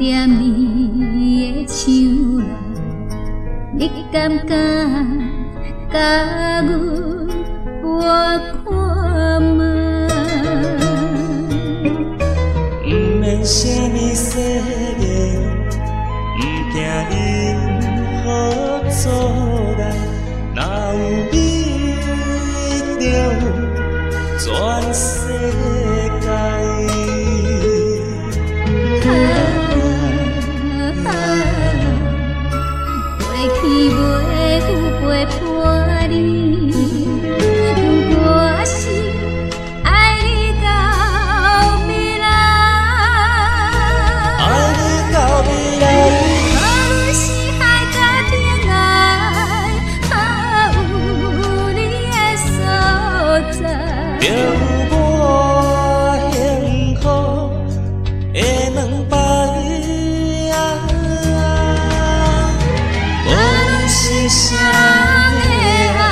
惦你的手啦，你敢甲阮拨看吗？不免啥物誓言，不惊任何阻碍，若有你就全世界。过去袂有陪伴你，我是爱你到未来，爱你到未来。无论是海角天涯，有你的所在，就有我幸福的两摆。是谁的爱，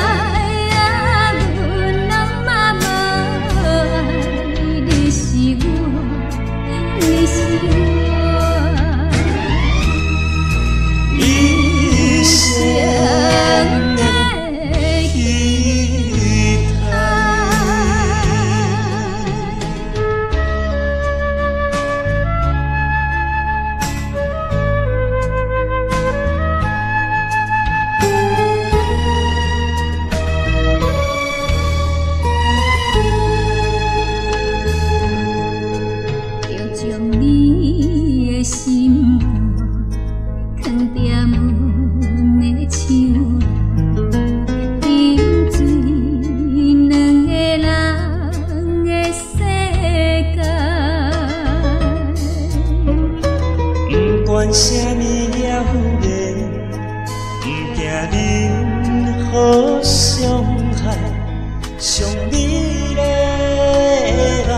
阮人嘛无爱，你是我，你是我，一生的期待。将你的心肝藏在阮的手内，饮醉两个人的世界。不管啥物也有言，不惊任何伤害，上美丽的爱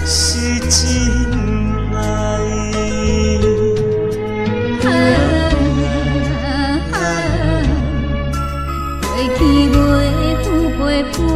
是真。过去袂有陪伴。